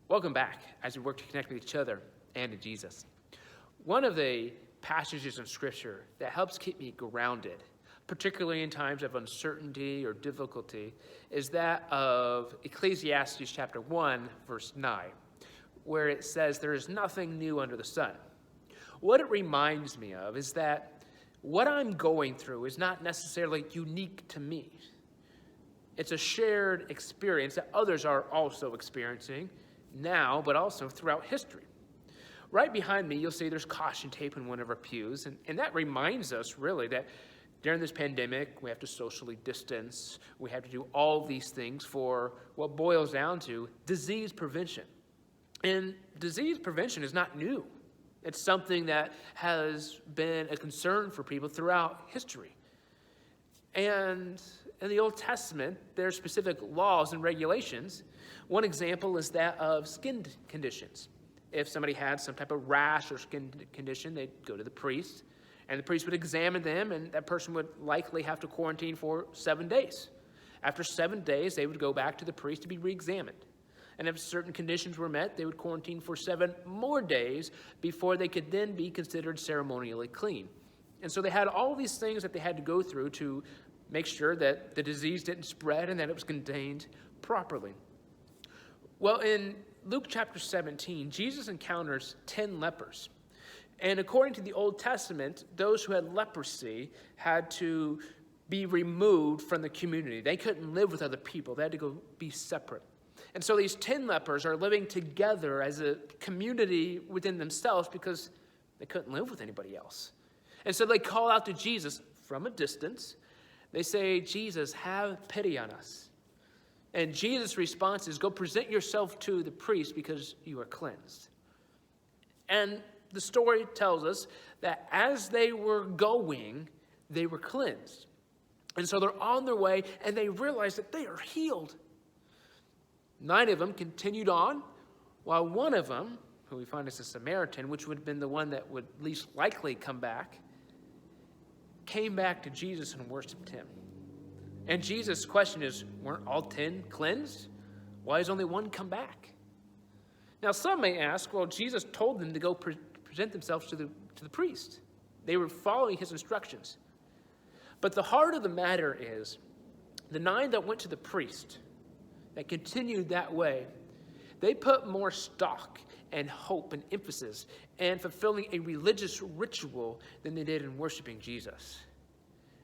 Welcome back as we work to connect with each other and to Jesus. One of the passages in Scripture that helps keep me grounded, particularly in times of uncertainty or difficulty, is that of Ecclesiastes chapter 1, verse 9, where it says, "There is nothing new under the sun." What it reminds me of is that what I'm going through is not necessarily unique to me. It's a shared experience that others are also experiencing now, but also throughout history. Right behind me, you'll see there's caution tape in one of our pews, and that reminds us really that during this pandemic, we have to socially distance. We have to do all these things for what boils down to disease prevention. And disease prevention is not new. It's something that has been a concern for people throughout history. And in the Old Testament, there are specific laws and regulations. One example is that of skin conditions. If somebody had some type of rash or skin condition, they'd go to the priest, and the priest would examine them, and that person would likely have to quarantine for 7 days. After 7 days, they would go back to the priest to be re-examined. And if certain conditions were met, they would quarantine for 7 more days before they could then be considered ceremonially clean. And so they had all these things that they had to go through to make sure that the disease didn't spread and that it was contained properly. Well, in Luke chapter 17, Jesus encounters 10 lepers. And according to the Old Testament, those who had leprosy had to be removed from the community. They couldn't live with other people. They had to go be separate. And so these 10 lepers are living together as a community within themselves because they couldn't live with anybody else. And so they call out to Jesus from a distance. They say, "Jesus, have pity on us." And Jesus' response is, "Go present yourself to the priest because you are cleansed." And the story tells us that as they were going, they were cleansed. And so they're on their way, and they realize that they are healed. 9 of them continued on, while one of them, who we find is a Samaritan, which would have been the one that would least likely come back, came back to Jesus and worshiped him. And Jesus' question is, weren't all 10 cleansed? Why has only one come back? Now, some may ask, well, Jesus told them to go present themselves to the priest. They were following his instructions. But the heart of the matter is, the 9 that went to the priest, that continued that way, they put more stock and hope and emphasis in fulfilling a religious ritual than they did in worshiping Jesus.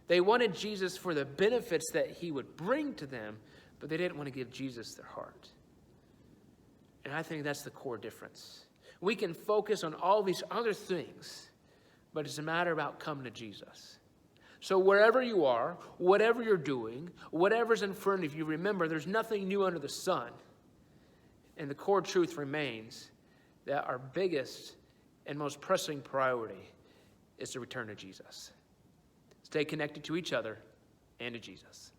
They wanted Jesus for the benefits that he would bring to them, but they didn't want to give Jesus their heart. And I think that's the core difference. We can focus on all these other things, but it's a matter about coming to Jesus. So wherever you are, whatever you're doing, whatever's in front of you, remember there's nothing new under the sun. And the core truth remains that our biggest and most pressing priority is to return to Jesus. Stay connected to each other and to Jesus.